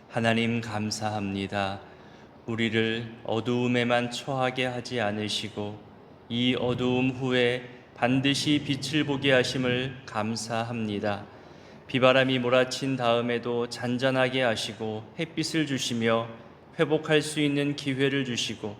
하나님 감사합니다. 우리를 어두움에만 처하게 하지 않으시고 이 어두움 후에 반드시 빛을 보게 하심을 감사합니다. 비바람이 몰아친 다음에도 잔잔하게 하시고 햇빛을 주시며 회복할 수 있는 기회를 주시고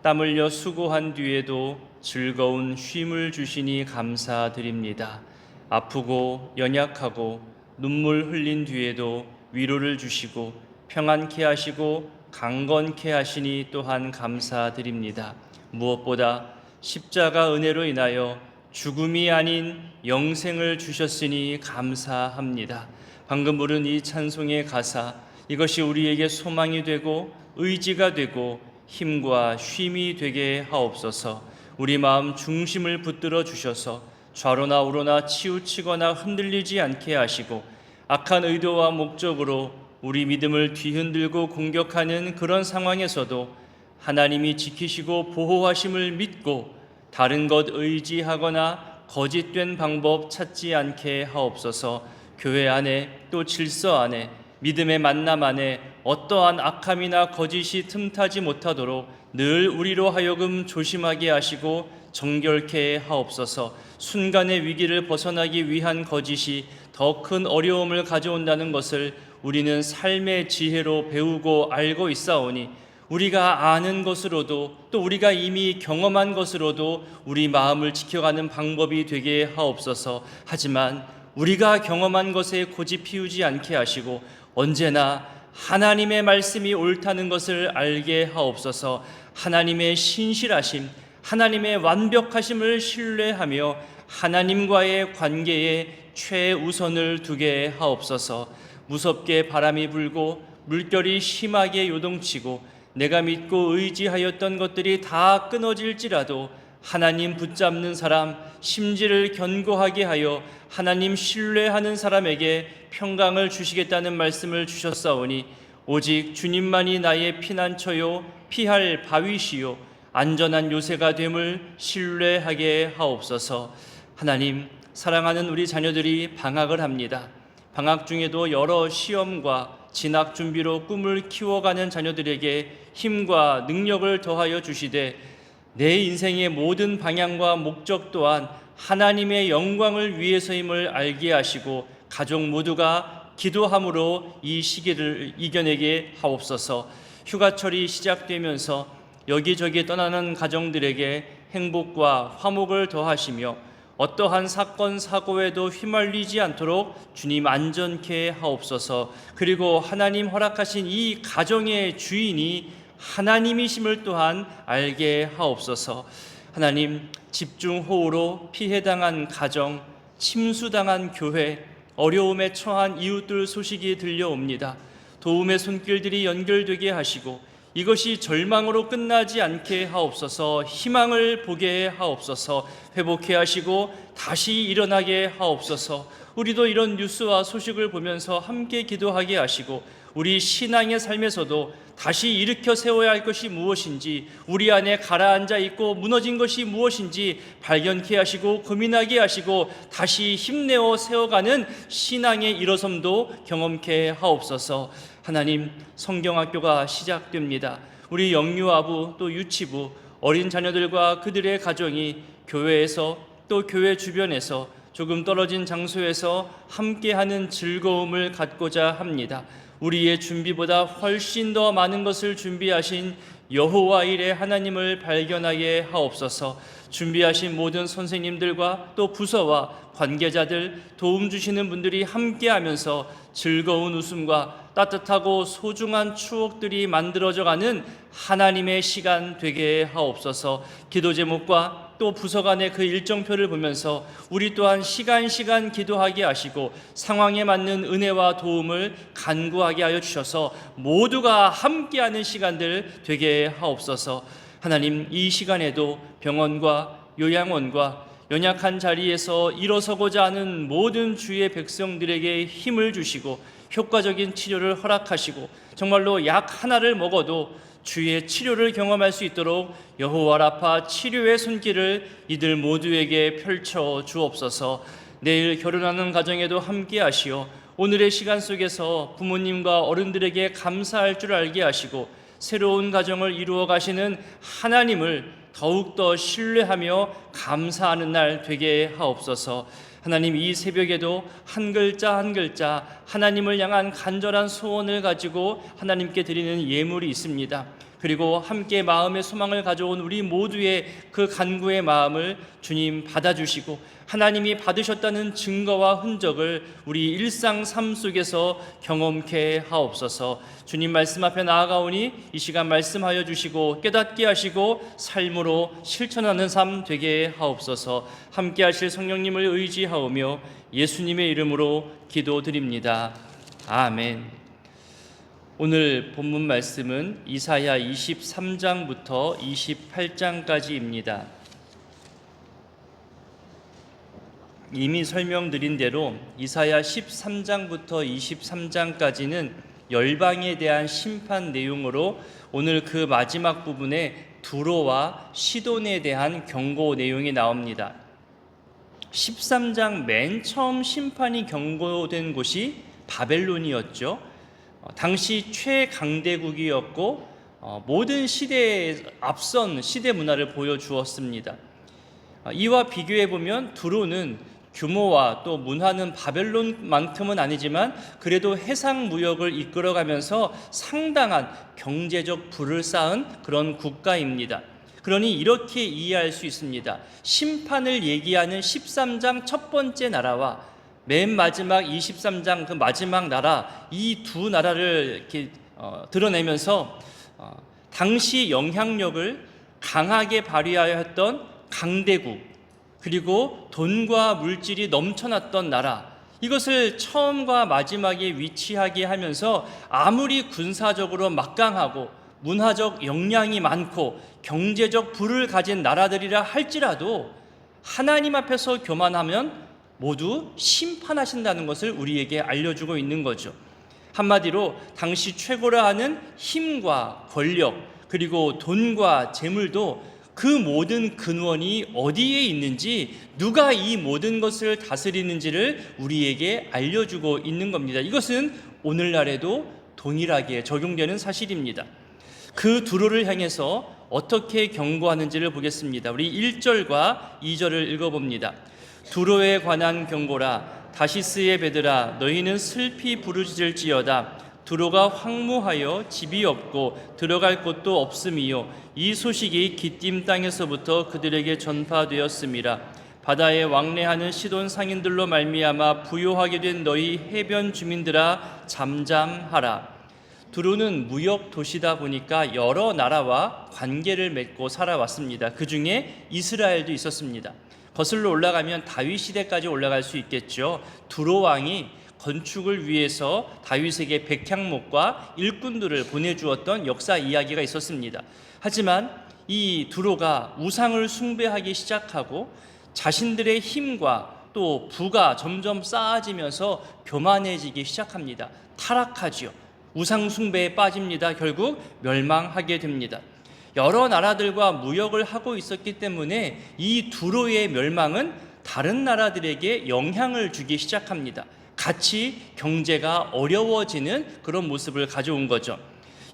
땀 흘려 수고한 뒤에도 즐거운 쉼을 주시니 감사드립니다. 아프고 연약하고 눈물 흘린 뒤에도 위로를 주시고 평안케 하시고 강건케 하시니 또한 감사드립니다. 무엇보다 십자가 은혜로 인하여 죽음이 아닌 영생을 주셨으니 감사합니다. 방금 부른 이 찬송의 가사, 이것이 우리에게 소망이 되고 의지가 되고 힘과 쉼이 되게 하옵소서. 우리 마음 중심을 붙들어 주셔서 좌로나 우로나 치우치거나 흔들리지 않게 하시고 악한 의도와 목적으로 우리 믿음을 뒤흔들고 공격하는 그런 상황에서도 하나님이 지키시고 보호하심을 믿고 다른 것 의지하거나 거짓된 방법 찾지 않게 하옵소서. 교회 안에 또 질서 안에 믿음의 만남 안에 어떠한 악함이나 거짓이 틈타지 못하도록 늘 우리로 하여금 조심하게 하시고 정결케 하옵소서. 순간의 위기를 벗어나기 위한 거짓이 더 큰 어려움을 가져온다는 것을 우리는 삶의 지혜로 배우고 알고 있사오니 우리가 아는 것으로도 또 우리가 이미 경험한 것으로도 우리 마음을 지켜가는 방법이 되게 하옵소서. 하지만 우리가 경험한 것에 고집 피우지 않게 하시고 언제나 하나님의 말씀이 옳다는 것을 알게 하옵소서. 하나님의 신실하심, 하나님의 완벽하심을 신뢰하며 하나님과의 관계에 최우선을 두게 하옵소서. 무섭게 바람이 불고 물결이 심하게 요동치고 내가 믿고 의지하였던 것들이 다 끊어질지라도 하나님 붙잡는 사람, 심지를 견고하게 하여 하나님 신뢰하는 사람에게 평강을 주시겠다는 말씀을 주셨사오니 오직 주님만이 나의 피난처요 피할 바위시요 안전한 요새가 됨을 신뢰하게 하옵소서. 하나님, 사랑하는 우리 자녀들이 방학을 합니다. 방학 중에도 여러 시험과 진학 준비로 꿈을 키워가는 자녀들에게 힘과 능력을 더하여 주시되 내 인생의 모든 방향과 목적 또한 하나님의 영광을 위해서임을 알게 하시고 가족 모두가 기도함으로 이 시기를 이겨내게 하옵소서. 휴가철이 시작되면서 여기저기 떠나는 가정들에게 행복과 화목을 더하시며 어떠한 사건 사고에도 휘말리지 않도록 주님 안전케 하옵소서. 그리고 하나님 허락하신 이 가정의 주인이 하나님이심을 또한 알게 하옵소서. 하나님, 집중호우로 피해당한 가정, 침수당한 교회, 어려움에 처한 이웃들 소식이 들려옵니다. 도움의 손길들이 연결되게 하시고 이것이 절망으로 끝나지 않게 하옵소서. 희망을 보게 하옵소서. 회복해 하시고 다시 일어나게 하옵소서. 우리도 이런 뉴스와 소식을 보면서 함께 기도하게 하시고 우리 신앙의 삶에서도 다시 일으켜 세워야 할 것이 무엇인지, 우리 안에 가라앉아 있고 무너진 것이 무엇인지 발견케 하시고 고민하게 하시고 다시 힘내어 세워가는 신앙의 일어섬도 경험케 하옵소서. 하나님, 성경학교가 시작됩니다. 우리 영유아부 또 유치부 어린 자녀들과 그들의 가정이 교회에서 또 교회 주변에서 조금 떨어진 장소에서 함께하는 즐거움을 갖고자 합니다. 우리의 준비보다 훨씬 더 많은 것을 준비하신 여호와 일의 하나님을 발견하게 하옵소서. 준비하신 모든 선생님들과 또 부서와 관계자들, 도움 주시는 분들이 함께하면서 즐거운 웃음과 따뜻하고 소중한 추억들이 만들어져가는 하나님의 시간 되게 하옵소서. 기도 제목과 또 부서 간의 그 일정표를 보면서 우리 또한 시간 기도하게 하시고 상황에 맞는 은혜와 도움을 간구하게 하여 주셔서 모두가 함께하는 시간들 되게 하옵소서. 하나님, 이 시간에도 병원과 요양원과 연약한 자리에서 일어서고자 하는 모든 주의 백성들에게 힘을 주시고 효과적인 치료를 허락하시고 정말로 약 하나를 먹어도 주의 치료를 경험할 수 있도록 여호와 라파 치료의 손길을 이들 모두에게 펼쳐 주옵소서. 내일 결혼하는 가정에도 함께 하시어 오늘의 시간 속에서 부모님과 어른들에게 감사할 줄 알게 하시고 새로운 가정을 이루어 가시는 하나님을 더욱더 신뢰하며 감사하는 날 되게 하옵소서. 하나님, 이 새벽에도 한 글자 한 글자 하나님을 향한 간절한 소원을 가지고 하나님께 드리는 예물이 있습니다. 그리고 함께 마음의 소망을 가져온 우리 모두의 그 간구의 마음을 주님 받아주시고 하나님이 받으셨다는 증거와 흔적을 우리 일상 삶 속에서 경험케 하옵소서. 주님 말씀 앞에 나아가오니 이 시간 말씀하여 주시고 깨닫게 하시고 삶으로 실천하는 삶 되게 하옵소서. 함께 하실 성령님을 의지하오며 예수님의 이름으로 기도드립니다. 아멘. 오늘 본문 말씀은 이사야 23장부터 28장까지입니다. 이미 설명드린 대로 이사야 13장부터 23장까지는 열방에 대한 심판 내용으로 오늘 그 마지막 부분에 두로와 시돈에 대한 경고 내용이 나옵니다. 13장 맨 처음 심판이 경고된 곳이 바벨론이었죠. 당시 최강대국이었고 모든 시대에 앞선 시대 문화를 보여주었습니다. 이와 비교해보면 두로는 규모와 또 문화는 바벨론만큼은 아니지만 그래도 해상 무역을 이끌어가면서 상당한 경제적 부를 쌓은 그런 국가입니다. 그러니 이렇게 이해할 수 있습니다. 심판을 얘기하는 13장 첫 번째 나라와 맨 마지막 23장 그 마지막 나라, 이 두 나라를 이렇게 드러내면서 당시 영향력을 강하게 발휘하여 했던 강대국, 그리고 돈과 물질이 넘쳐났던 나라, 이것을 처음과 마지막에 위치하게 하면서 아무리 군사적으로 막강하고 문화적 역량이 많고 경제적 부를 가진 나라들이라 할지라도 하나님 앞에서 교만하면 모두 심판하신다는 것을 우리에게 알려주고 있는 거죠. 한마디로 당시 최고라 하는 힘과 권력 그리고 돈과 재물도 그 모든 근원이 어디에 있는지, 누가 이 모든 것을 다스리는지를 우리에게 알려주고 있는 겁니다. 이것은 오늘날에도 동일하게 적용되는 사실입니다. 그 두로를 향해서 어떻게 경고하는지를 보겠습니다. 우리 1절과 2절을 읽어봅니다. 두로에 관한 경고라. 다시스의 배들아, 너희는 슬피 부르짖을지어다. 두로가 황무하여 집이 없고 들어갈 곳도 없음이요, 이 소식이 기띔 땅에서부터 그들에게 전파되었음이라. 바다에 왕래하는 시돈 상인들로 말미암아 부요하게 된 너희 해변 주민들아, 잠잠하라. 두로는 무역 도시다 보니까 여러 나라와 관계를 맺고 살아왔습니다. 그 중에 이스라엘도 있었습니다. 거슬러 올라가면 다윗 시대까지 올라갈 수 있겠죠. 두로 왕이 건축을 위해서 다윗에게 백향목과 일꾼들을 보내주었던 역사 이야기가 있었습니다. 하지만 이 두로가 우상을 숭배하기 시작하고 자신들의 힘과 또 부가 점점 쌓아지면서 교만해지기 시작합니다. 타락하지요. 우상 숭배에 빠집니다. 결국 멸망하게 됩니다. 여러 나라들과 무역을 하고 있었기 때문에 이 두로의 멸망은 다른 나라들에게 영향을 주기 시작합니다. 같이 경제가 어려워지는 그런 모습을 가져온 거죠.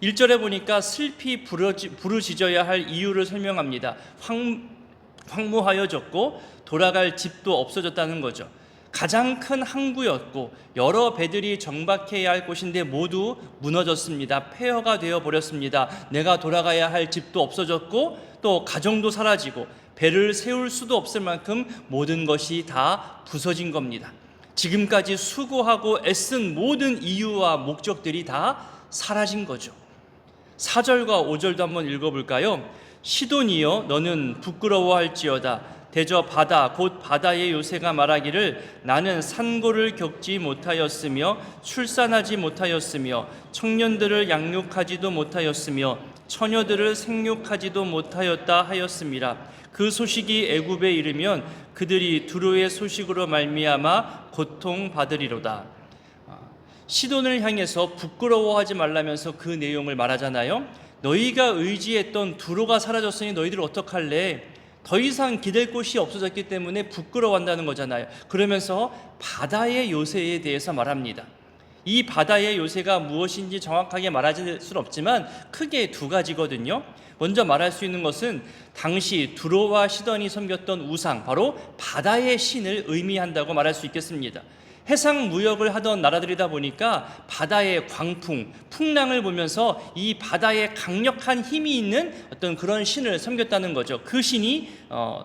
1절에 보니까 슬피 부르짖어야 할 이유를 설명합니다. 황무하여졌고 돌아갈 집도 없어졌다는 거죠. 가장 큰 항구였고 여러 배들이 정박해야 할 곳인데 모두 무너졌습니다. 폐허가 되어버렸습니다. 내가 돌아가야 할 집도 없어졌고 또 가정도 사라지고 배를 세울 수도 없을 만큼 모든 것이 다 부서진 겁니다. 지금까지 수고하고 애쓴 모든 이유와 목적들이 다 사라진 거죠. 4절과 5절도 한번 읽어볼까요? 시돈이여, 너는 부끄러워할지어다. 대저 바다 곧 바다의 요새가 말하기를 나는 산고를 겪지 못하였으며 출산하지 못하였으며 청년들을 양육하지도 못하였으며 처녀들을 생육하지도 못하였다 하였음이라. 그 소식이 애굽에 이르면 그들이 두로의 소식으로 말미암아 고통받으리로다. 시돈을 향해서 부끄러워하지 말라면서 그 내용을 말하잖아요. 너희가 의지했던 두로가 사라졌으니 너희들 어떡할래? 더 이상 기댈 곳이 없어졌기 때문에 부끄러워한다는 거잖아요. 그러면서 바다의 요새에 대해서 말합니다. 이 바다의 요새가 무엇인지 정확하게 말하지 수는 없지만 크게 두 가지거든요. 먼저 말할 수 있는 것은 당시 두로와 시돈이 섬겼던 우상, 바로 바다의 신을 의미한다고 말할 수 있겠습니다. 해상 무역을 하던 나라들이다 보니까 바다의 광풍, 풍랑을 보면서 이 바다에 강력한 힘이 있는 어떤 그런 신을 섬겼다는 거죠. 그 신이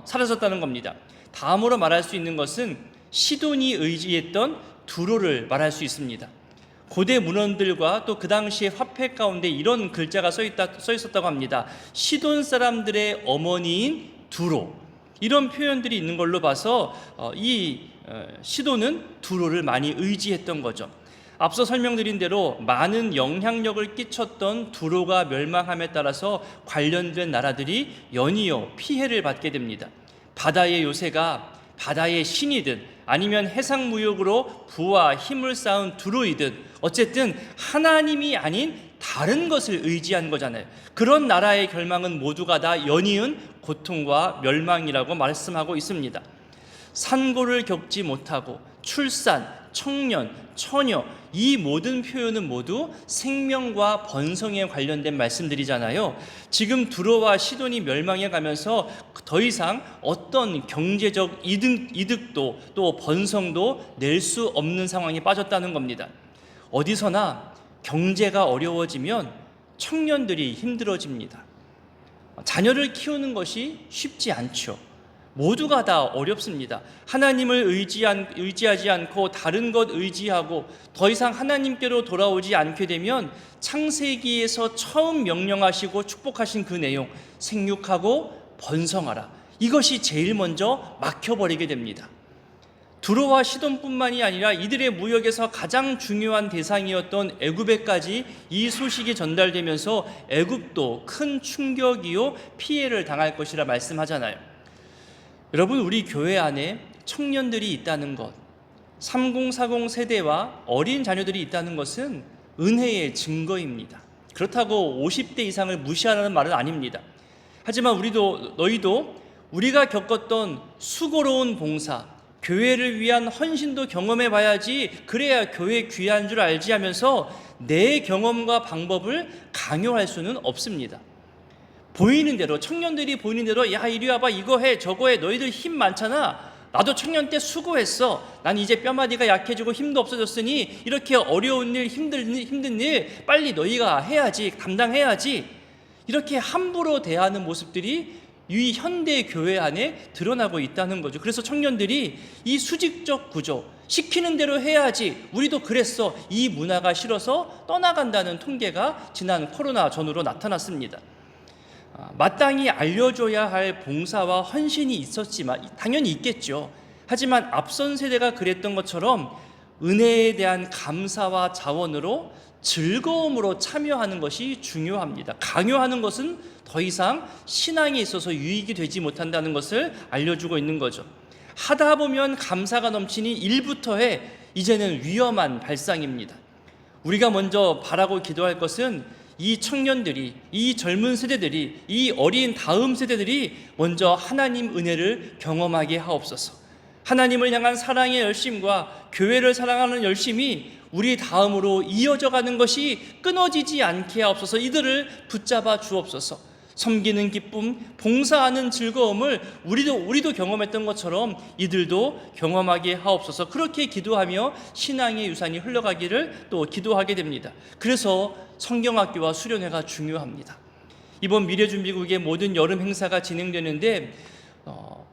사라졌다는 겁니다. 다음으로 말할 수 있는 것은 시돈이 의지했던 두로를 말할 수 있습니다. 고대 문헌들과 또 그 당시의 화폐 가운데 이런 글자가 써 있었다고 합니다. 시돈 사람들의 어머니인 두로, 이런 표현들이 있는 걸로 봐서 이 시돈은 두로를 많이 의지했던 거죠. 앞서 설명드린 대로 많은 영향력을 끼쳤던 두로가 멸망함에 따라서 관련된 나라들이 연이어 피해를 받게 됩니다. 바다의 요새가 바다의 신이든 아니면 해상 무역으로 부와 힘을 쌓은 두로이든 어쨌든 하나님이 아닌 다른 것을 의지한 거잖아요. 그런 나라의 결망은 모두가 다 연이은 고통과 멸망이라고 말씀하고 있습니다. 산고를 겪지 못하고 출산, 청년, 처녀, 이 모든 표현은 모두 생명과 번성에 관련된 말씀들이잖아요. 지금 두로와 시돈이 멸망해 가면서 더 이상 어떤 경제적 이득도 또 번성도 낼 수 없는 상황에 빠졌다는 겁니다. 어디서나 경제가 어려워지면 청년들이 힘들어집니다. 자녀를 키우는 것이 쉽지 않죠. 모두가 다 어렵습니다. 하나님을 의지하지 않고 다른 것 의지하고 더 이상 하나님께로 돌아오지 않게 되면 창세기에서 처음 명령하시고 축복하신 그 내용, 생육하고 번성하라, 이것이 제일 먼저 막혀버리게 됩니다. 두로와 시돈뿐만이 아니라 이들의 무역에서 가장 중요한 대상이었던 애굽에까지 이 소식이 전달되면서 애굽도 큰 충격이요 피해를 당할 것이라 말씀하잖아요. 여러분, 우리 교회 안에 청년들이 있다는 것, 3040 세대와 어린 자녀들이 있다는 것은 은혜의 증거입니다. 그렇다고 50대 이상을 무시하라는 말은 아닙니다. 하지만 너희도 우리가 겪었던 수고로운 봉사, 교회를 위한 헌신도 경험해 봐야지, 그래야 교회 귀한 줄 알지 하면서 내 경험과 방법을 강요할 수는 없습니다. 보이는 대로, 청년들이 보이는 대로, 야 이리 와봐, 이거 해 저거 해, 너희들 힘 많잖아, 나도 청년 때 수고했어, 난 이제 뼈마디가 약해지고 힘도 없어졌으니 이렇게 어려운 일, 힘든 일 빨리 너희가 해야지, 감당해야지, 이렇게 함부로 대하는 모습들이 이 현대 교회 안에 드러나고 있다는 거죠. 그래서 청년들이 이 수직적 구조, 시키는 대로 해야지, 우리도 그랬어, 이 문화가 싫어서 떠나간다는 통계가 지난 코로나 전후로 나타났습니다. 마땅히 알려줘야 할 봉사와 헌신이 있었지만, 당연히 있겠죠. 하지만 앞선 세대가 그랬던 것처럼 은혜에 대한 감사와 자원으로, 즐거움으로 참여하는 것이 중요합니다. 강요하는 것은 더 이상 신앙에 있어서 유익이 되지 못한다는 것을 알려주고 있는 거죠. 하다 보면 감사가 넘치니 일부터 해, 이제는 위험한 발상입니다. 우리가 먼저 바라고 기도할 것은 이 청년들이, 이 젊은 세대들이, 이 어린 다음 세대들이 먼저 하나님 은혜를 경험하게 하옵소서. 하나님을 향한 사랑의 열심과 교회를 사랑하는 열심이 우리 다음으로 이어져 가는 것이 끊어지지 않게 하옵소서. 이들을 붙잡아 주옵소서. 섬기는 기쁨, 봉사하는 즐거움을 우리도 경험했던 것처럼 이들도 경험하게 하옵소서. 그렇게 기도하며 신앙의 유산이 흘러가기를 또 기도하게 됩니다. 그래서 성경학교와 수련회가 중요합니다. 이번 미래준비국의 모든 여름 행사가 진행되는데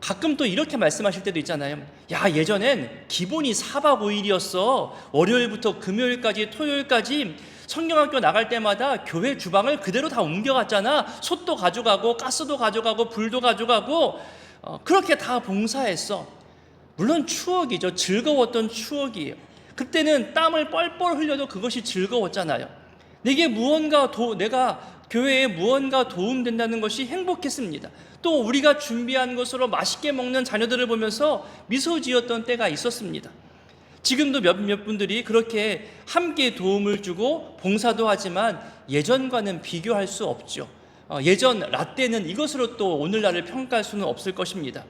가끔 또 이렇게 말씀하실 때도 있잖아요. 야, 예전엔 기본이 4박 5일이었어. 월요일부터 금요일까지, 토요일까지 성경학교 나갈 때마다 교회 주방을 그대로 다 옮겨갔잖아. 솥도 가져가고 가스도 가져가고 불도 가져가고 그렇게 다 봉사했어. 물론 추억이죠. 즐거웠던 추억이에요. 그때는 땀을 뻘뻘 흘려도 그것이 즐거웠잖아요. 내가 교회에 무언가 도움된다는 것이 행복했습니다. 또 우리가 준비한 것으로 맛있게 먹는 자녀들을 보면서 미소 지었던 때가 있었습니다. 지금도 몇몇 분들이 그렇게 함께 도움을 주고 봉사도 하지만 예전과는 비교할 수 없죠. 예전 라떼는 이것으로 또 오늘날을 평가할 수는 없을 것입니다.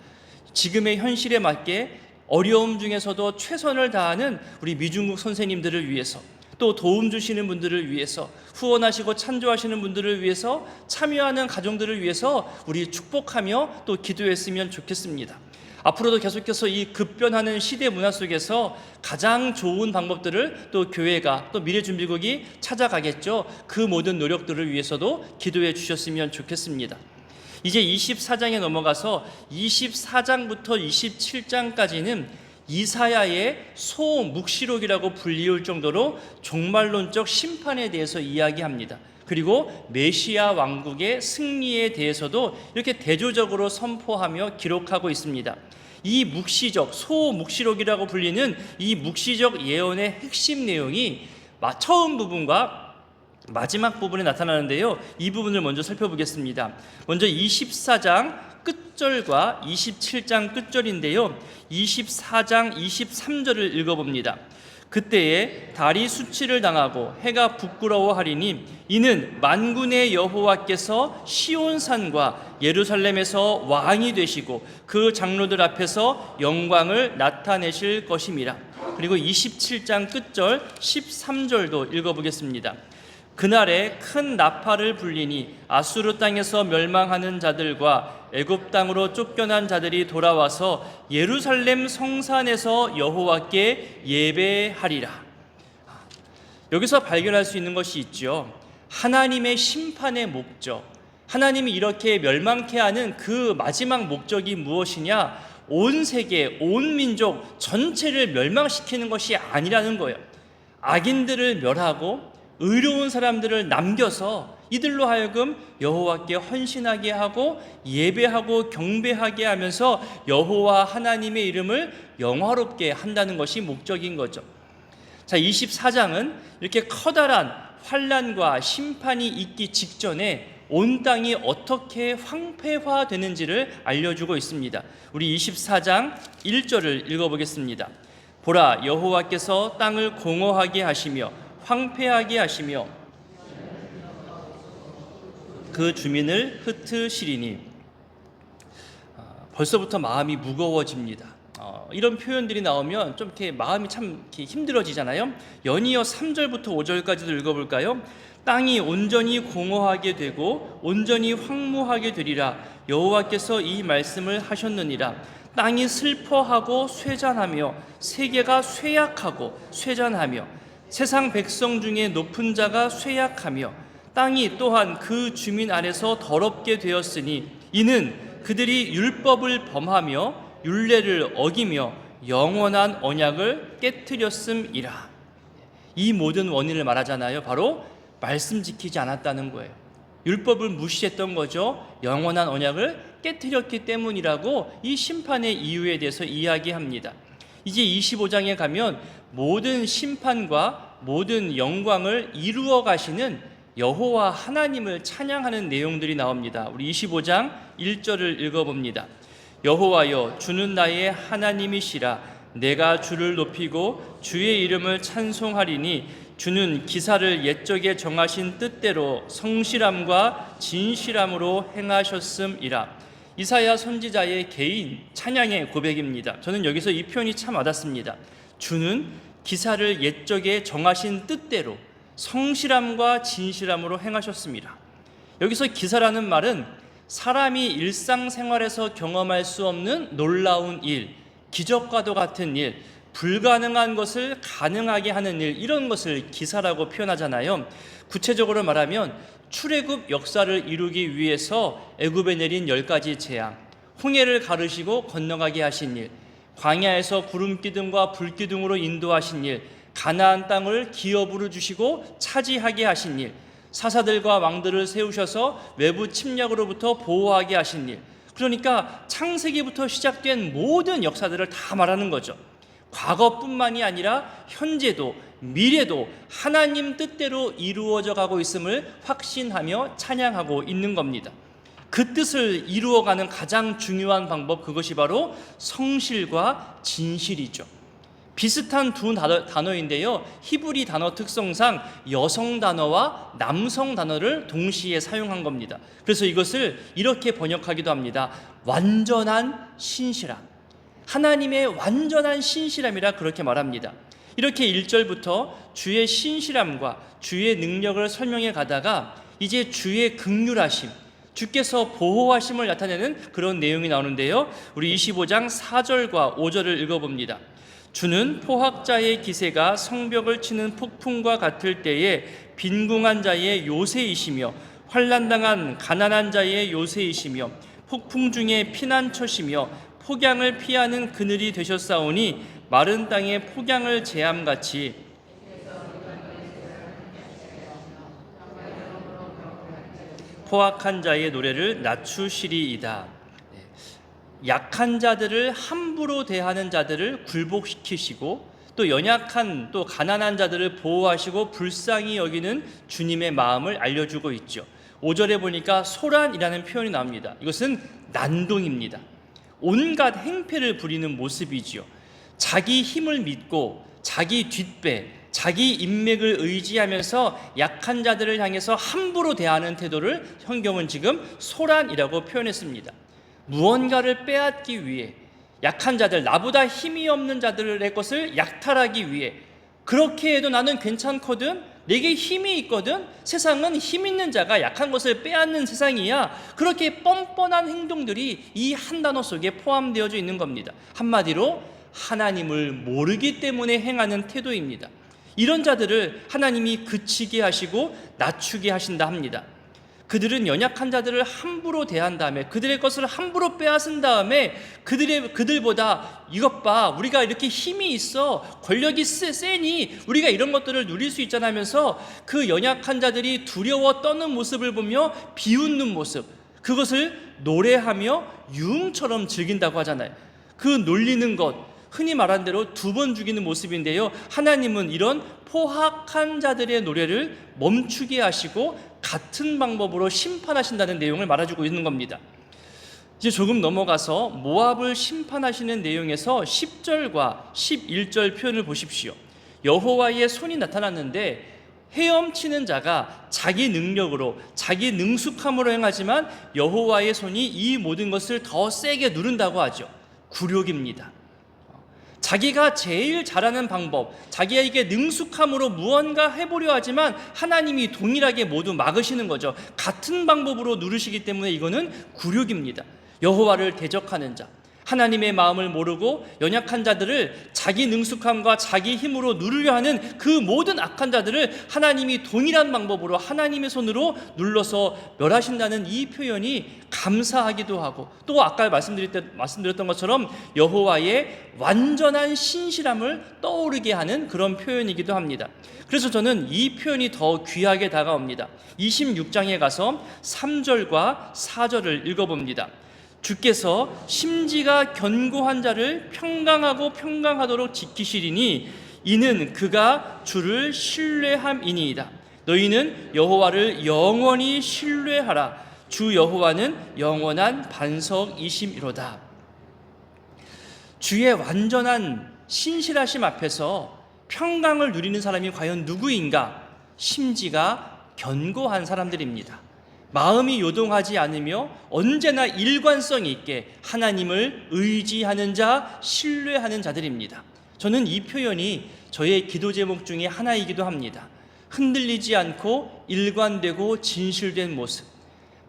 지금의 현실에 맞게 어려움 중에서도 최선을 다하는 우리 미중국 선생님들을 위해서, 또 도움 주시는 분들을 위해서, 후원하시고 찬조하시는 분들을 위해서, 참여하는 가정들을 위해서 우리 축복하며 또 기도했으면 좋겠습니다. 앞으로도 계속해서 이 급변하는 시대 문화 속에서 가장 좋은 방법들을 또 교회가, 또 미래준비국이 찾아가겠죠. 그 모든 노력들을 위해서도 기도해 주셨으면 좋겠습니다. 이제 24장에 넘어가서 24장부터 27장까지는 이사야의 소묵시록이라고 불리울 정도로 종말론적 심판에 대해서 이야기합니다. 그리고 메시아 왕국의 승리에 대해서도 이렇게 대조적으로 선포하며 기록하고 있습니다. 이 묵시적, 소묵시록이라고 불리는 이 묵시적 예언의 핵심 내용이 처음 부분과 마지막 부분에 나타나는데요. 이 부분을 먼저 살펴보겠습니다. 먼저 24장 끝절과 27장 끝절인데요. 24장 23절을 읽어봅니다. 그때에 달이 수치를 당하고 해가 부끄러워하리니 이는 만군의 여호와께서 시온산과 예루살렘에서 왕이 되시고 그 장로들 앞에서 영광을 나타내실 것임이라. 그리고 27장 끝절 13절도 읽어보겠습니다. 그날에 큰 나팔을 불리니 아수르 땅에서 멸망하는 자들과 애굽 땅으로 쫓겨난 자들이 돌아와서 예루살렘 성산에서 여호와께 예배하리라. 여기서 발견할 수 있는 것이 있죠. 하나님의 심판의 목적, 하나님이 이렇게 멸망케 하는 그 마지막 목적이 무엇이냐? 온 세계, 온 민족 전체를 멸망시키는 것이 아니라는 거예요. 악인들을 멸하고 의로운 사람들을 남겨서 이들로 하여금 여호와께 헌신하게 하고 예배하고 경배하게 하면서 여호와 하나님의 이름을 영화롭게 한다는 것이 목적인 거죠. 자, 24장은 이렇게 커다란 환난과 심판이 있기 직전에 온 땅이 어떻게 황폐화되는지를 알려주고 있습니다. 우리 24장 1절을 읽어보겠습니다. 보라, 여호와께서 땅을 공허하게 하시며 황폐하게 하시며 그 주민을 흩으시리니. 벌써부터 마음이 무거워집니다. 이런 표현들이 나오면 좀 이렇게 마음이 참 이렇게 힘들어지잖아요. 연이어 3절부터 5절까지도 읽어볼까요? 땅이 온전히 공허하게 되고 온전히 황무하게 되리라. 여호와께서 이 말씀을 하셨느니라. 땅이 슬퍼하고 쇠잔하며 세계가 쇠약하고 쇠잔하며 세상 백성 중에 높은 자가 쇠약하며 땅이 또한 그 주민 안에서 더럽게 되었으니 이는 그들이 율법을 범하며 율례를 어기며 영원한 언약을 깨트렸음이라. 이 모든 원인을 말하잖아요. 바로 말씀 지키지 않았다는 거예요. 율법을 무시했던 거죠. 영원한 언약을 깨트렸기 때문이라고 이 심판의 이유에 대해서 이야기합니다. 이제 25장에 가면 모든 심판과 모든 영광을 이루어 가시는 여호와 하나님을 찬양하는 내용들이 나옵니다. 우리 25장 1절을 읽어봅니다. 여호와여, 주는 나의 하나님이시라. 내가 주를 높이고 주의 이름을 찬송하리니 주는 기사를 옛적에 정하신 뜻대로 성실함과 진실함으로 행하셨음이라. 이사야 선지자의 개인 찬양의 고백입니다. 저는 여기서 이 표현이 참 와닿습니다. 주는 기사를 옛적에 정하신 뜻대로 성실함과 진실함으로 행하셨습니다. 여기서 기사라는 말은 사람이 일상생활에서 경험할 수 없는 놀라운 일, 기적과도 같은 일, 불가능한 것을 가능하게 하는 일, 이런 것을 기사라고 표현하잖아요. 구체적으로 말하면 출애굽 역사를 이루기 위해서 애굽에 내린 10가지 재앙, 홍해를 가르시고 건너가게 하신 일, 광야에서 구름 기둥과 불 기둥으로 인도하신 일, 가나안 땅을 기업으로 주시고 차지하게 하신 일, 사사들과 왕들을 세우셔서 외부 침략으로부터 보호하게 하신 일. 그러니까 창세기부터 시작된 모든 역사들을 다 말하는 거죠. 과거뿐만이 아니라 현재도 미래도 하나님 뜻대로 이루어져 가고 있음을 확신하며 찬양하고 있는 겁니다. 그 뜻을 이루어가는 가장 중요한 방법, 그것이 바로 성실과 진실이죠. 비슷한 두 단어인데요. 히브리 단어 특성상 여성 단어와 남성 단어를 동시에 사용한 겁니다. 그래서 이것을 이렇게 번역하기도 합니다. 완전한 신실함. 하나님의 완전한 신실함이라 그렇게 말합니다. 이렇게 1절부터 주의 신실함과 주의 능력을 설명해 가다가 이제 주의 긍휼하심, 주께서 보호하심을 나타내는 그런 내용이 나오는데요. 우리 25장 4절과 5절을 읽어봅니다. 주는 포학자의 기세가 성벽을 치는 폭풍과 같을 때에 빈궁한 자의 요새이시며 환난당한 가난한 자의 요새이시며 폭풍 중에 피난처시며 폭양을 피하는 그늘이 되셨사오니 마른 땅에 폭양을 제함같이 포악한 자의 노래를 낮추시리이다. 약한 자들을 함부로 대하는 자들을 굴복시키시고 또 연약한 또 가난한 자들을 보호하시고 불쌍히 여기는 주님의 마음을 알려주고 있죠. 5절에 보니까 소란이라는 표현이 나옵니다. 이것은 난동입니다. 온갖 행패를 부리는 모습이지요. 자기 힘을 믿고 자기 뒷배, 자기 인맥을 의지하면서 약한 자들을 향해서 함부로 대하는 태도를 성경은 지금 소란이라고 표현했습니다. 무언가를 빼앗기 위해 약한 자들, 나보다 힘이 없는 자들의 것을 약탈하기 위해 그렇게 해도 나는 괜찮거든, 내게 힘이 있거든, 세상은 힘 있는 자가 약한 것을 빼앗는 세상이야, 그렇게 뻔뻔한 행동들이 이 한 단어 속에 포함되어져 있는 겁니다. 한마디로 하나님을 모르기 때문에 행하는 태도입니다. 이런 자들을 하나님이 그치게 하시고 낮추게 하신다 합니다. 그들은 연약한 자들을 함부로 대한 다음에 그들의 것을 함부로 빼앗은 다음에 그들보다 이것 봐, 우리가 이렇게 힘이 있어, 권력이 세니 우리가 이런 것들을 누릴 수 있잖아 하면서 그 연약한 자들이 두려워 떠는 모습을 보며 비웃는 모습, 그것을 노래하며 유흥처럼 즐긴다고 하잖아요. 그 놀리는 것, 흔히 말한 대로 두 번 죽이는 모습인데요. 하나님은 이런 포악한 자들의 노래를 멈추게 하시고 같은 방법으로 심판하신다는 내용을 말해주고 있는 겁니다. 이제 조금 넘어가서 모압을 심판하시는 내용에서 10절과 11절 표현을 보십시오. 여호와의 손이 나타났는데 헤엄치는 자가 자기 능력으로 자기 능숙함으로 행하지만 여호와의 손이 이 모든 것을 더 세게 누른다고 하죠. 굴욕입니다. 자기가 제일 잘하는 방법, 자기에게 능숙함으로 무언가 해보려 하지만 하나님이 동일하게 모두 막으시는 거죠. 같은 방법으로 누르시기 때문에 이거는 굴욕입니다. 여호와를 대적하는 자, 하나님의 마음을 모르고 연약한 자들을 자기 능숙함과 자기 힘으로 누르려 하는 그 모든 악한 자들을 하나님이 동일한 방법으로 하나님의 손으로 눌러서 멸하신다는 이 표현이 감사하기도 하고, 또 아까 말씀드렸던 것처럼 여호와의 완전한 신실함을 떠오르게 하는 그런 표현이기도 합니다. 그래서 저는 이 표현이 더 귀하게 다가옵니다. 26장에 가서 3절과 4절을 읽어봅니다. 주께서 심지가 견고한 자를 평강하도록 지키시리니 이는 그가 주를 신뢰함이니이다. 너희는 여호와를 영원히 신뢰하라. 주 여호와는 영원한 반석이심이로다. 주의 완전한 신실하심 앞에서 평강을 누리는 사람이 과연 누구인가? 심지가 견고한 사람들입니다. 마음이 요동하지 않으며 언제나 일관성 있게 하나님을 의지하는 자, 신뢰하는 자들입니다. 저는 이 표현이 저의 기도 제목 중에 하나이기도 합니다. 흔들리지 않고 일관되고 진실된 모습,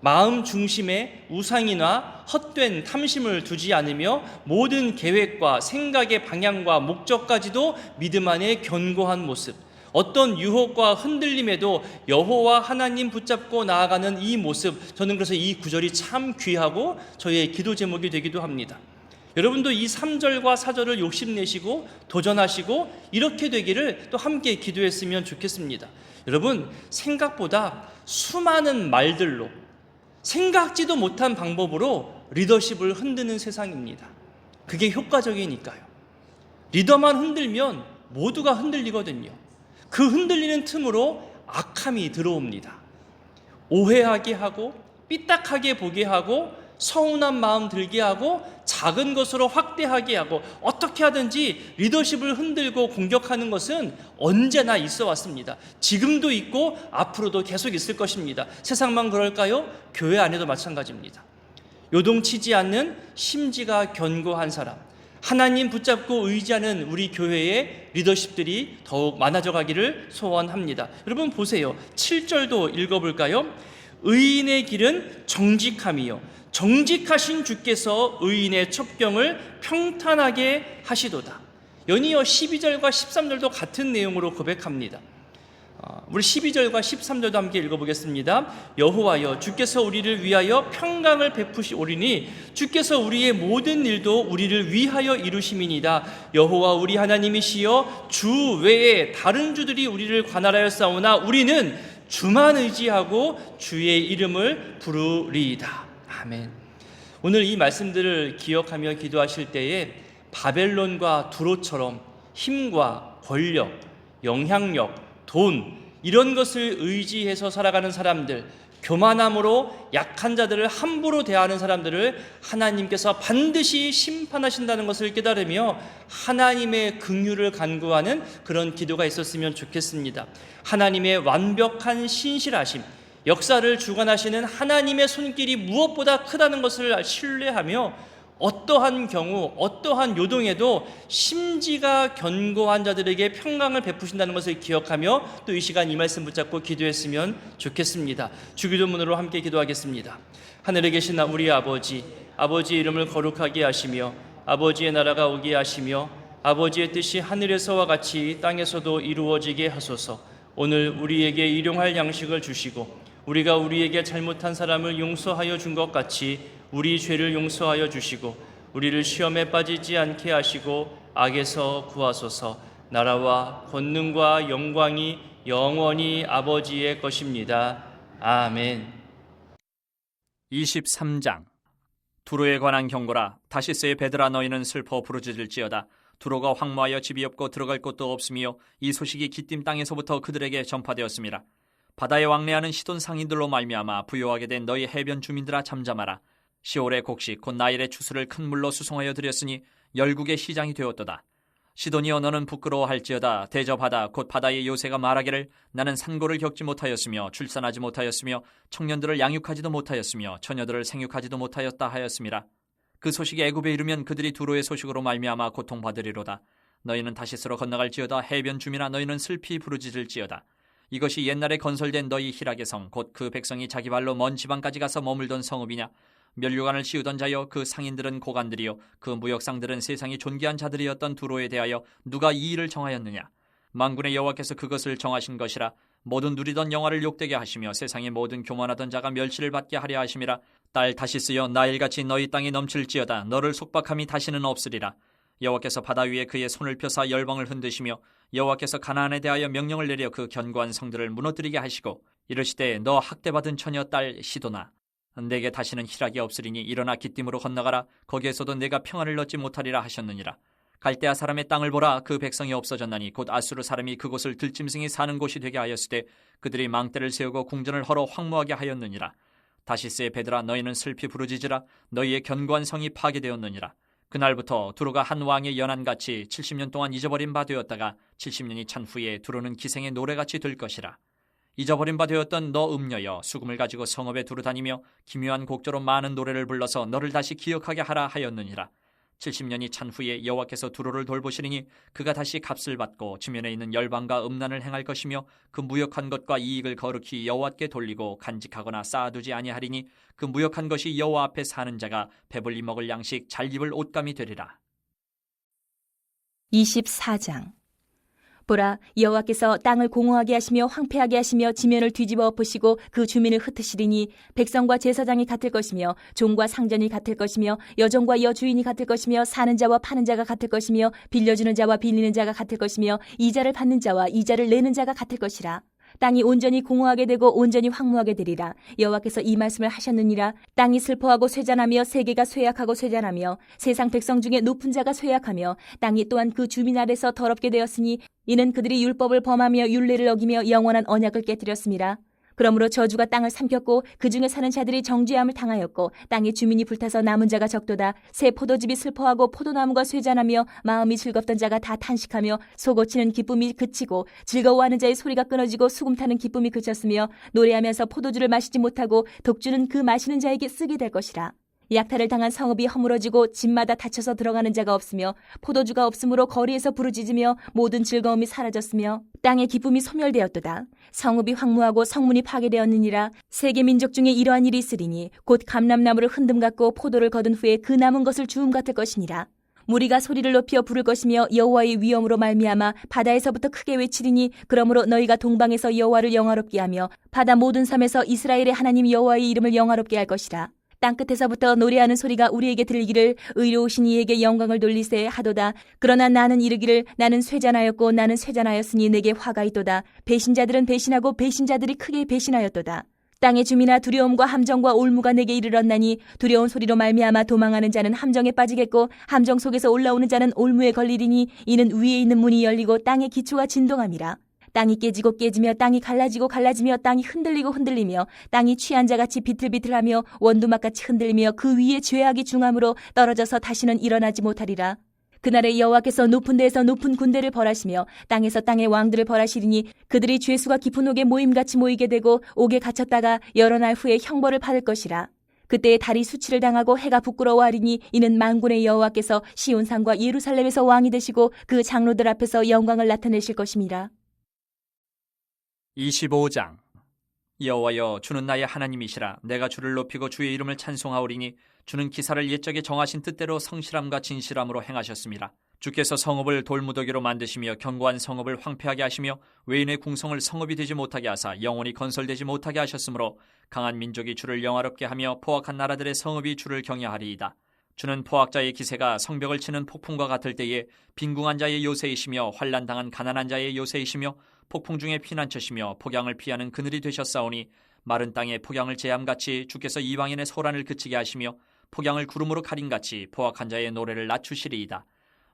마음 중심에 우상이나 헛된 탐심을 두지 않으며 모든 계획과 생각의 방향과 목적까지도 믿음 안에 견고한 모습, 어떤 유혹과 흔들림에도 여호와 하나님 붙잡고 나아가는 이 모습, 저는 그래서 이 구절이 참 귀하고 저의 기도 제목이 되기도 합니다. 여러분도 이 3절과 4절을 욕심내시고 도전하시고 이렇게 되기를 또 함께 기도했으면 좋겠습니다. 여러분, 생각보다 수많은 말들로 생각지도 못한 방법으로 리더십을 흔드는 세상입니다. 그게 효과적이니까요. 리더만 흔들면 모두가 흔들리거든요. 그 흔들리는 틈으로 악함이 들어옵니다. 오해하게 하고 삐딱하게 보게 하고 서운한 마음 들게 하고 작은 것으로 확대하게 하고 어떻게 하든지 리더십을 흔들고 공격하는 것은 언제나 있어 왔습니다. 지금도 있고 앞으로도 계속 있을 것입니다. 세상만 그럴까요? 교회 안에도 마찬가지입니다. 요동치지 않는 심지가 견고한 사람, 하나님 붙잡고 의지하는 우리 교회의 리더십들이 더욱 많아져 가기를 소원합니다. 여러분 보세요. 7절도 읽어볼까요? 의인의 길은 정직함이요 정직하신 주께서 의인의 첩경을 평탄하게 하시도다. 연이어 12절과 13절도 같은 내용으로 고백합니다. 우리 12절과 13절도 함께 읽어보겠습니다. 여호와여 주께서 우리를 위하여 평강을 베푸시오리니 주께서 우리의 모든 일도 우리를 위하여 이루심이니이다. 여호와 우리 하나님이시여 주 외에 다른 주들이 우리를 관할하여 싸우나 우리는 주만 의지하고 주의 이름을 부르리이다. 아멘. 오늘 이 말씀들을 기억하며 기도하실 때에 바벨론과 두로처럼 힘과 권력, 영향력, 돈 이런 것을 의지해서 살아가는 사람들, 교만함으로 약한 자들을 함부로 대하는 사람들을 하나님께서 반드시 심판하신다는 것을 깨달으며 하나님의 긍휼을 간구하는 그런 기도가 있었으면 좋겠습니다. 하나님의 완벽한 신실하심, 역사를 주관하시는 하나님의 손길이 무엇보다 크다는 것을 신뢰하며 어떠한 경우, 어떠한 요동에도 심지가 견고한 자들에게 평강을 베푸신다는 것을 기억하며 또 이 시간 이 말씀 붙잡고 기도했으면 좋겠습니다. 주기도문으로 함께 기도하겠습니다. 하늘에 계신 우리 아버지, 아버지의 이름을 거룩하게 하시며 아버지의 나라가 오게 하시며 아버지의 뜻이 하늘에서와 같이 땅에서도 이루어지게 하소서. 오늘 우리에게 일용할 양식을 주시고 우리가 우리에게 잘못한 사람을 용서하여 준 것 같이 우리 죄를 용서하여 주시고 우리를 시험에 빠지지 않게 하시고 악에서 구하소서. 나라와 권능과 영광이 영원히 아버지의 것입니다. 아멘. 23장 두로에 관한 경고라. 다시스의 베드라 너희는 슬퍼 부르짖을지어다. 두로가 황무하여 집이 없고 들어갈 곳도 없으며 이 소식이 기띔 땅에서부터 그들에게 전파되었습니다. 바다에 왕래하는 시돈 상인들로 말미암아 부요하게 된 너희 해변 주민들아 잠잠하라. 시올의 곡식 곧 나일의 추수를 큰 물로 수송하여 드렸으니 열국의 시장이 되었도다. 시돈이여 너는 부끄러워할지어다. 대저바다 곧 바다의 요새가 말하기를 나는 산고를 겪지 못하였으며 출산하지 못하였으며 청년들을 양육하지도 못하였으며 처녀들을 생육하지도 못하였다 하였음이라. 그 소식이 애굽에 이르면 그들이 두로의 소식으로 말미암아 고통받으리로다. 너희는 다시스로 건너갈지어다. 해변 주민아 너희는 슬피 부르짖을지어다. 이것이 옛날에 건설된 너희 희락의 성 곧 그 백성이 자기 발로 먼 지방까지 가서 머물던 성읍이냐. 면류관을 씌우던 자여 그 상인들은 고관들이요 그 무역상들은 세상이 존귀한 자들이었던 두로에 대하여 누가 이 일을 정하였느냐. 만군의 여호와께서 그것을 정하신 것이라. 모든 누리던 영화를 욕되게 하시며 세상의 모든 교만하던 자가 멸시를 받게 하려 하심이라. 딸 다시스여 나일같이 너희 땅이 넘칠지어다. 너를 속박함이 다시는 없으리라. 여호와께서 바다 위에 그의 손을 펴사 열방을 흔드시며 여호와께서 가나안에 대하여 명령을 내려 그 견고한 성들을 무너뜨리게 하시고 이르시되 너 학대받은 처녀 딸 시도나 내게 다시는 희락이 없으리니 일어나 기띔으로 건너가라. 거기에서도 내가 평안을 얻지 못하리라 하셨느니라. 갈대아 사람의 땅을 보라. 그 백성이 없어졌나니 곧 아수르 사람이 그곳을 들짐승이 사는 곳이 되게 하였으되 그들이 망대를 세우고 궁전을 헐어 황무하게 하였느니라. 다시스의 베드라 너희는 슬피 부르짖으라. 너희의 견고한 성이 파괴되었느니라. 그날부터 두로가 한 왕의 연한같이 70년 동안 잊어버린 바 되었다가 70년이 찬 후에 두로는 기생의 노래같이 될 것이라. 잊어버린 바 되었던 너 음녀여 수금을 가지고 성읍에 두루다니며 기묘한 곡조로 많은 노래를 불러서 너를 다시 기억하게 하라 하였느니라. 70년이 찬 후에 여호와께서 두로를 돌보시리니 그가 다시 값을 받고 지면에 있는 열방과 음란을 행할 것이며 그 무역한 것과 이익을 거룩히 여호와께 돌리고 간직하거나 쌓아두지 아니하리니 그 무역한 것이 여호와 앞에 사는 자가 배불리 먹을 양식 잘 입을 옷감이 되리라. 24장 보라 여호와께서 땅을 공허하게 하시며 황폐하게 하시며 지면을 뒤집어 엎으시고 그 주민을 흩으시리니 백성과 제사장이 같을 것이며 종과 상전이 같을 것이며 여종과 여주인이 같을 것이며 사는 자와 파는 자가 같을 것이며 빌려주는 자와 빌리는 자가 같을 것이며 이자를 받는 자와 이자를 내는 자가 같을 것이라. 땅이 온전히 공허하게 되고 온전히 황무하게 되리라. 여호와께서 이 말씀을 하셨느니라. 땅이 슬퍼하고 쇠잔하며 세계가 쇠약하고 쇠잔하며 세상 백성 중에 높은 자가 쇠약하며 땅이 또한 그 주민 아래서 더럽게 되었으니 이는 그들이 율법을 범하며 율례를 어기며 영원한 언약을 깨뜨렸습니다. 그러므로 저주가 땅을 삼켰고 그 중에 사는 자들이 정죄함을 당하였고 땅의 주민이 불타서 남은 자가 적도다. 새 포도즙이 슬퍼하고 포도나무가 쇠잔하며 마음이 즐겁던 자가 다 탄식하며 소고치는 기쁨이 그치고 즐거워하는 자의 소리가 끊어지고 수금 타는 기쁨이 그쳤으며 노래하면서 포도주를 마시지 못하고 독주는 그 마시는 자에게 쓰게 될 것이라. 약탈을 당한 성읍이 허물어지고 집마다 닫혀서 들어가는 자가 없으며 포도주가 없으므로 거리에서 부르짖으며 모든 즐거움이 사라졌으며 땅의 기쁨이 소멸되었도다. 성읍이 황무하고 성문이 파괴되었느니라. 세계 민족 중에 이러한 일이 있으리니 곧 감람나무를 흔듦 같고 포도를 거둔 후에 그 남은 것을 주움 같을 것이니라. 무리가 소리를 높여 부를 것이며 여호와의 위엄으로 말미암아 바다에서부터 크게 외치리니 그러므로 너희가 동방에서 여호와를 영화롭게 하며 바다 모든 섬에서 이스라엘의 하나님 여호와의 이름을 영화롭게 할 것이라. 땅끝에서부터 노래하는 소리가 우리에게 들리기를 의로우신 이에게 영광을 돌리세 하도다. 그러나 나는 이르기를 나는 쇠잔하였고 나는 쇠잔하였으니 내게 화가 있도다. 배신자들은 배신하고 배신자들이 크게 배신하였도다. 땅의 주민아 두려움과 함정과 올무가 내게 이르렀나니 두려운 소리로 말미암아 도망하는 자는 함정에 빠지겠고 함정 속에서 올라오는 자는 올무에 걸리리니 이는 위에 있는 문이 열리고 땅의 기초가 진동함이라. 땅이 깨지고 깨지며 땅이 갈라지고 갈라지며 땅이 흔들리고 흔들리며 땅이 취한 자같이 비틀비틀하며 원두막같이 흔들리며 그 위에 죄악이 중함으로 떨어져서 다시는 일어나지 못하리라. 그날에 여호와께서 높은 데에서 높은 군대를 벌하시며 땅에서 땅의 왕들을 벌하시리니 그들이 죄수가 깊은 옥에 모임같이 모이게 되고 옥에 갇혔다가 여러 날 후에 형벌을 받을 것이라. 그때에 달이 수치를 당하고 해가 부끄러워하리니 이는 만군의 여호와께서 시온산과 예루살렘에서 왕이 되시고 그 장로들 앞에서 영광을 나타내실 것임이라. 25장. 여호와여, 주는 나의 하나님이시라. 내가 주를 높이고 주의 이름을 찬송하오리니 주는 기사를 옛적에 정하신 뜻대로 성실함과 진실함으로 행하셨습니다. 주께서 성읍을 돌무더기로 만드시며 견고한 성읍을 황폐하게 하시며 외인의 궁성을 성읍이 되지 못하게 하사 영원히 건설되지 못하게 하셨으므로 강한 민족이 주를 영화롭게 하며 포악한 나라들의 성읍이 주를 경외하리이다. 주는 포악자의 기세가 성벽을 치는 폭풍과 같을 때에 빈궁한 자의 요새이시며 환난당한 가난한 자의 요새이시며 폭풍 중에 피난처시며 폭양을 피하는 그늘이 되셨사오니 마른 땅에 폭양을 제함같이 주께서 이방인의 소란을 그치게 하시며 폭양을 구름으로 가림같이 포악한 자의 노래를 낮추시리이다.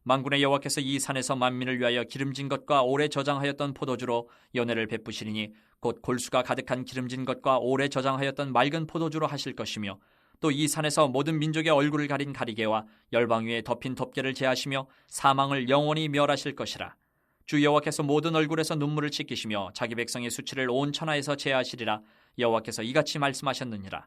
만군의 여호와께서 이 산에서 만민을 위하여 기름진 것과 오래 저장하였던 포도주로 연회를 베푸시리니 곧 골수가 가득한 기름진 것과 오래 저장하였던 맑은 포도주로 하실 것이며 또 이 산에서 모든 민족의 얼굴을 가린 가리개와 열방 위에 덮인 덮개를 제하시며 사망을 영원히 멸하실 것이라. 주 여호와께서 모든 얼굴에서 눈물을 씻기시며 자기 백성의 수치를 온 천하에서 제하시리라. 여호와께서 이같이 말씀하셨느니라.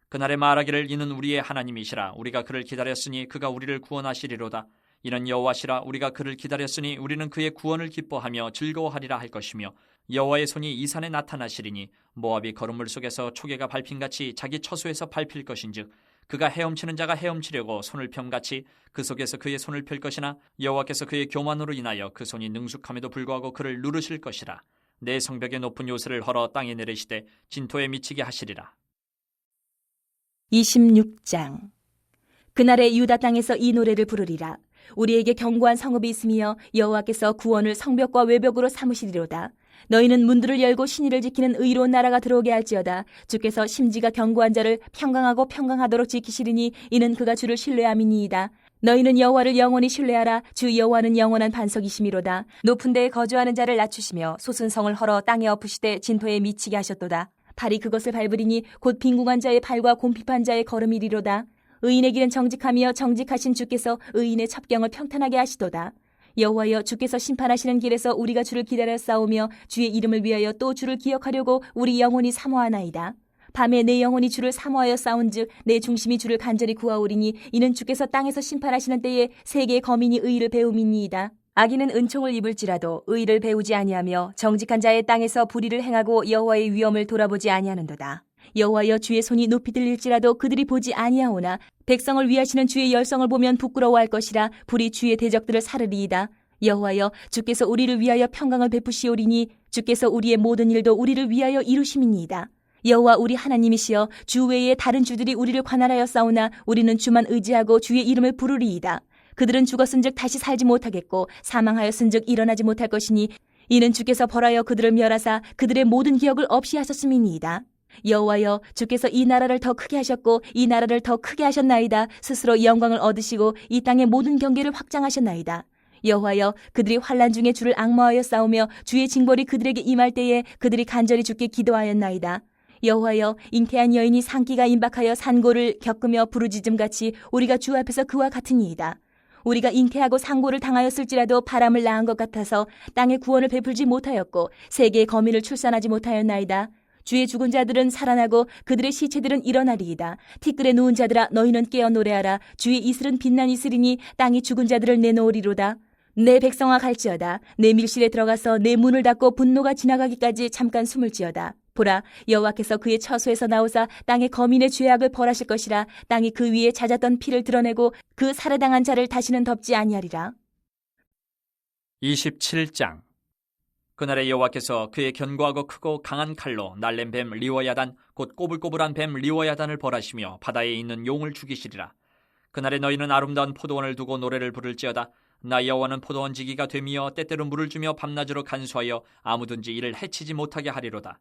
그날에 말하기를 이는 우리의 하나님이시라. 우리가 그를 기다렸으니 그가 우리를 구원하시리로다. 이는 여호와시라. 우리가 그를 기다렸으니 우리는 그의 구원을 기뻐하며 즐거워하리라 할 것이며 여호와의 손이 이 산에 나타나시리니 모압이 거름물 속에서 초계가 밟힌같이 자기 처소에서 밟힐 것인즉 그가 헤엄치는 자가 헤엄치려고 손을 펴같이 그 속에서 그의 손을 펼 것이나 여호와께서 그의 교만으로 인하여 그 손이 능숙함에도 불구하고 그를 누르실 것이라. 내 성벽의 높은 요새를 헐어 땅에 내리시되 진토에 미치게 하시리라. 26장. 그날에 유다 땅에서 이 노래를 부르리라. 우리에게 견고한 성읍이 있으며 여호와께서 구원을 성벽과 외벽으로 삼으시리로다. 너희는 문들을 열고 신의를 지키는 의로운 나라가 들어오게 할지어다. 주께서 심지가 견고한 자를 평강하고 평강하도록 지키시리니 이는 그가 주를 신뢰함이니이다. 너희는 여호와를 영원히 신뢰하라. 주 여호와는 영원한 반석이시미로다. 높은 데에 거주하는 자를 낮추시며 솟은 성을 헐어 땅에 엎으시되 진토에 미치게 하셨도다. 발이 그것을 밟으리니 곧 빈궁한 자의 발과 곰핍한 자의 걸음이리로다. 의인의 길은 정직하며 정직하신 주께서 의인의 첩경을 평탄하게 하시도다. 여호와여, 주께서 심판하시는 길에서 우리가 주를 기다려 싸우며 주의 이름을 위하여 또 주를 기억하려고 우리 영혼이 사모하나이다. 밤에 내 영혼이 주를 사모하여 싸운즉 내 중심이 주를 간절히 구하오리니 이는 주께서 땅에서 심판하시는 때에 세계의 거민이 의를 배움이니이다. 악인은 은총을 입을지라도 의를 배우지 아니하며 정직한 자의 땅에서 불의를 행하고 여호와의 위엄을 돌아보지 아니하는도다. 여호와여, 주의 손이 높이 들릴지라도 그들이 보지 아니하오나 백성을 위하시는 주의 열성을 보면 부끄러워할 것이라. 불이 주의 대적들을 사르리이다. 여호와여, 주께서 우리를 위하여 평강을 베푸시오리니 주께서 우리의 모든 일도 우리를 위하여 이루심이니이다. 여호와 우리 하나님이시여, 주 외에 다른 주들이 우리를 관할하여 싸우나 우리는 주만 의지하고 주의 이름을 부르리이다. 그들은 죽었은즉 다시 살지 못하겠고 사망하였은즉 일어나지 못할 것이니 이는 주께서 벌하여 그들을 멸하사 그들의 모든 기억을 없이 하셨음이니이다. 여호와여, 주께서 이 나라를 더 크게 하셨고 이 나라를 더 크게 하셨나이다. 스스로 영광을 얻으시고 이 땅의 모든 경계를 확장하셨나이다. 여호와여, 그들이 환난 중에 주를 앙모하여 싸우며 주의 징벌이 그들에게 임할 때에 그들이 간절히 주께 기도하였나이다. 여호와여, 잉태한 여인이 산기가 임박하여 산고를 겪으며 부르짖음같이 우리가 주 앞에서 그와 같으니이다. 우리가 잉태하고 상고를 당하였을지라도 바람을 낳은 것 같아서 땅에 구원을 베풀지 못하였고 세계의 거민을 출산하지 못하였나이다. 주의 죽은 자들은 살아나고 그들의 시체들은 일어나리이다. 티끌에 누운 자들아, 너희는 깨어 노래하라. 주의 이슬은 빛난 이슬이니 땅이 죽은 자들을 내놓으리로다. 내 백성아, 갈지어다. 내 밀실에 들어가서 내 문을 닫고 분노가 지나가기까지 잠깐 숨을 지어다. 보라, 여호와께서 그의 처소에서 나오사 땅의 거민의 죄악을 벌하실 것이라. 땅이 그 위에 잦았던 피를 드러내고 그 살해당한 자를 다시는 덮지 아니하리라. 27장. 그날에 여호와께서 그의 견고하고 크고 강한 칼로 날랜 뱀 리워야단 곧 꼬불꼬불한 뱀 리워야단을 벌하시며 바다에 있는 용을 죽이시리라. 그날에 너희는 아름다운 포도원을 두고 노래를 부를지어다. 나 여호와는 포도원 지기가 되며 때때로 물을 주며 밤낮으로 간수하여 아무든지 이를 해치지 못하게 하리로다.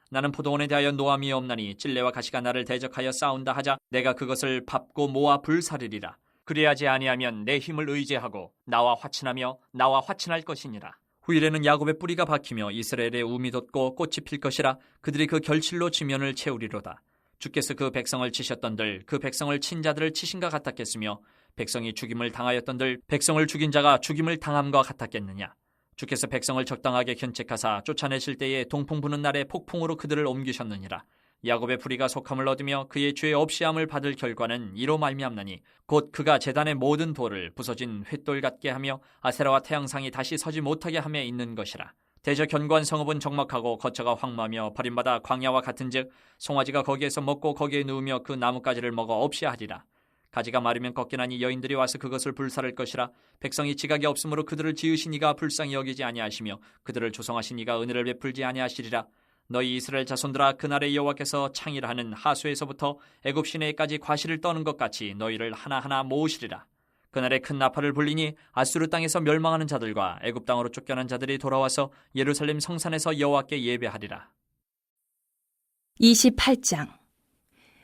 나는 포도원에 대하여 노함이 없나니 찔레와 가시가 나를 대적하여 싸운다 하자 내가 그것을 밟고 모아 불사르리라. 그리하지 아니하면 내 힘을 의지하고 나와 화친하며 나와 화친할 것이니라. 후일에는 야곱의 뿌리가 박히며 이스라엘의 움이 돋고 꽃이 필 것이라. 그들이 그 결실로 지면을 채우리로다. 주께서 그 백성을 치셨던들 그 백성을 친 자들을 치신가 같았겠으며 백성이 죽임을 당하였던들 백성을 죽인 자가 죽임을 당함과 같았겠느냐. 주께서 백성을 적당하게 견책하사 쫓아내실 때에 동풍 부는 날에 폭풍으로 그들을 옮기셨느니라. 야곱의 불의가 속함을 얻으며 그의 죄 없이함을 받을 결과는 이로 말미암나니 곧 그가 제단의 모든 돌을 부서진 횃돌 같게 하며 아세라와 태양상이 다시 서지 못하게 함에 있는 것이라. 대저 견고한 성읍은 적막하고 거처가 황무하며 버림받아 광야와 같은즉 송아지가 거기에서 먹고 거기에 누우며 그 나뭇가지를 먹어 없이 하리라. 가지가 마르면 꺾이나니 여인들이 와서 그것을 불사를 것이라. 백성이 지각이 없으므로 그들을 지으신 이가 불쌍히 여기지 아니하시며 그들을 조성하신 이가 은혜를 베풀지 아니하시리라. 너희 이스라엘 자손들아, 그날에 여호와께서 창일하는 하수에서부터 애굽 시내까지 과실을 떠는 것 같이 너희를 하나하나 모으시리라. 그날에 큰 나팔을 불리니 아수르 땅에서 멸망하는 자들과 애굽 땅으로 쫓겨난 자들이 돌아와서 예루살렘 성산에서 여호와께 예배하리라. 28장.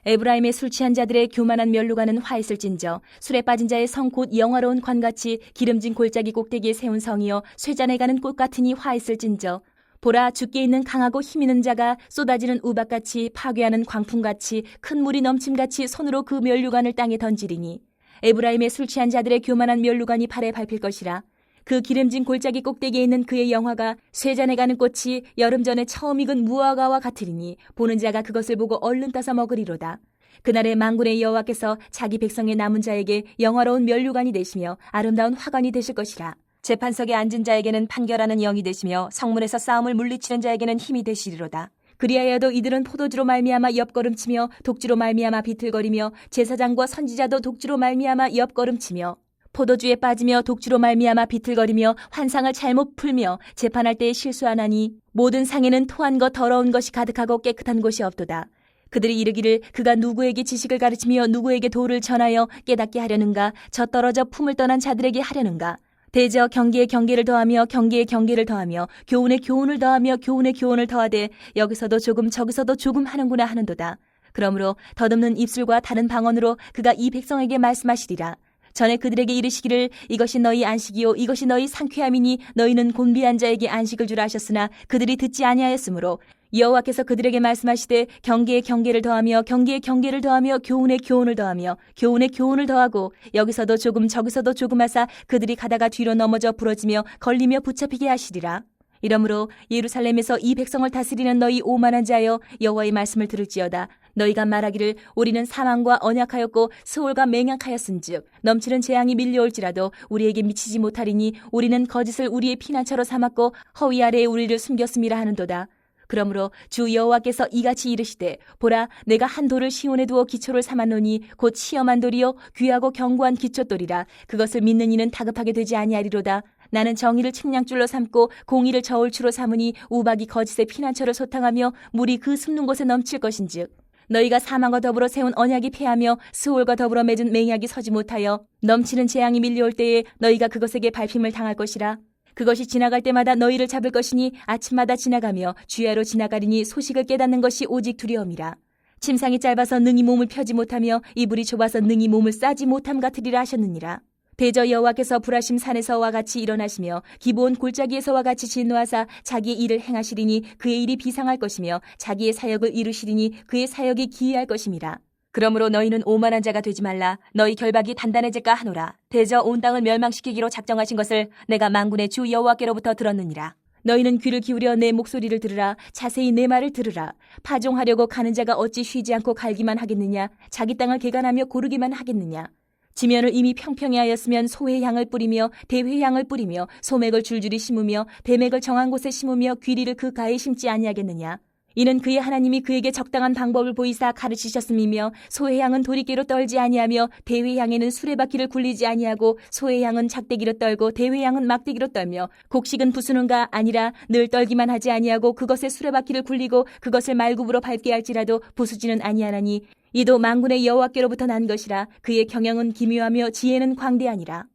에브라임의 술 취한 자들의 교만한 면류관은 화했을진저 술에 빠진 자의 성 곧 영화로운 관같이 기름진 골짜기 꼭대기에 세운 성이여 쇠잔에 가는 꽃 같으니 화했을진저 보라, 주께 있는 강하고 힘있는 자가 쏟아지는 우박같이 파괴하는 광풍같이 큰 물이 넘침같이 손으로 그 면류관을 땅에 던지리니 에브라임의 술 취한 자들의 교만한 면류관이 발에 밟힐 것이라. 그 기름진 골짜기 꼭대기에 있는 그의 영화가 쇠잔에 가는 꽃이 여름 전에 처음 익은 무화과와 같으리니 보는 자가 그것을 보고 얼른 따서 먹으리로다. 그날에 만군의 여호와께서 자기 백성의 남은 자에게 영화로운 면류관이 되시며 아름다운 화관이 되실 것이라. 재판석에 앉은 자에게는 판결하는 영이 되시며 성문에서 싸움을 물리치는 자에게는 힘이 되시리로다. 그리하여도 이들은 포도주로 말미암아 옆걸음치며 독주로 말미암아 비틀거리며 제사장과 선지자도 독주로 말미암아 옆걸음치며 포도주에 빠지며 독주로 말미암아 비틀거리며 환상을 잘못 풀며 재판할 때에 실수하나니 모든 상에는 토한 것 더러운 것이 가득하고 깨끗한 곳이 없도다. 그들이 이르기를 그가 누구에게 지식을 가르치며 누구에게 도를 전하여 깨닫게 하려는가. 저 떨어져 품을 떠난 자들에게 하려는가. 대저 경계에 경계를 더하며 경계에 경계를 더하며 교훈에 교훈을 더하며 교훈에 교훈을 더하되 여기서도 조금 저기서도 조금 하는구나 하는도다. 그러므로 덧없는 입술과 다른 방언으로 그가 이 백성에게 말씀하시리라. 전에 그들에게 이르시기를 이것이 너희 안식이요 이것이 너희 상쾌함이니 너희는 곤비한 자에게 안식을 주라 하셨으나 그들이 듣지 아니하였으므로 여호와께서 그들에게 말씀하시되 경계에 경계를 더하며 경계에 경계를 더하며 교훈에 교훈을 더하며 교훈에 교훈을 더하고 여기서도 조금 저기서도 조금 하사 그들이 가다가 뒤로 넘어져 부러지며 걸리며 붙잡히게 하시리라. 이러므로 예루살렘에서 이 백성을 다스리는 너희 오만한 자여 여호와의 말씀을 들을지어다. 너희가 말하기를 우리는 사망과 언약하였고 스올과 맹약하였은즉 넘치는 재앙이 밀려올지라도 우리에게 미치지 못하리니 우리는 거짓을 우리의 피난처로 삼았고 허위 아래에 우리를 숨겼음이라 하는도다. 그러므로 주 여호와께서 이같이 이르시되 보라, 내가 한 돌을 시온에 두어 기초를 삼았노니 곧 시험한 돌이요 귀하고 견고한 기초돌이라. 그것을 믿는 이는 다급하게 되지 아니하리로다. 나는 정의를 측량줄로 삼고 공의를 저울추로 삼으니 우박이 거짓의 피난처를 소탕하며 물이 그 숨는 곳에 넘칠 것인즉 너희가 사망과 더불어 세운 언약이 패하며 스올과 더불어 맺은 맹약이 서지 못하여 넘치는 재앙이 밀려올 때에 너희가 그것에게 밟힘을 당할 것이라. 그것이 지나갈 때마다 너희를 잡을 것이니 아침마다 지나가며 주야로 지나가리니 소식을 깨닫는 것이 오직 두려움이라. 침상이 짧아서 능히 몸을 펴지 못하며 이불이 좁아서 능히 몸을 싸지 못함 같으리라 하셨느니라. 대저 여호와께서 불하심 산에서와 같이 일어나시며 기브온 골짜기에서와 같이 진노하사 자기의 일을 행하시리니 그의 일이 비상할 것이며 자기의 사역을 이루시리니 그의 사역이 기이할 것임이라. 그러므로 너희는 오만한 자가 되지 말라. 너희 결박이 단단해질까 하노라. 대저 온 땅을 멸망시키기로 작정하신 것을 내가 만군의 주 여호와께로부터 들었느니라. 너희는 귀를 기울여 내 목소리를 들으라. 자세히 내 말을 들으라. 파종하려고 가는 자가 어찌 쉬지 않고 갈기만 하겠느냐. 자기 땅을 개간하며 고르기만 하겠느냐. 지면을 이미 평평히 하였으면 소의 향을 뿌리며 대회의 향을 뿌리며 소맥을 줄줄이 심으며 대맥을 정한 곳에 심으며 귀리를 그 가에 심지 아니하겠느냐. 이는 그의 하나님이 그에게 적당한 방법을 보이사 가르치셨음이며 소의 향은 도리깨로 떨지 아니하며 대회의 향에는 수레바퀴를 굴리지 아니하고 소의 향은 작대기로 떨고 대회의 향은 막대기로 떨며 곡식은 부수는가 아니라 늘 떨기만 하지 아니하고 그것에 수레바퀴를 굴리고 그것을 말굽으로 밟게 할지라도 부수지는 아니하나니 이도 만군의 여호와께로부터 난 것이라. 그의 경영은 기묘하며 지혜는 광대하니라.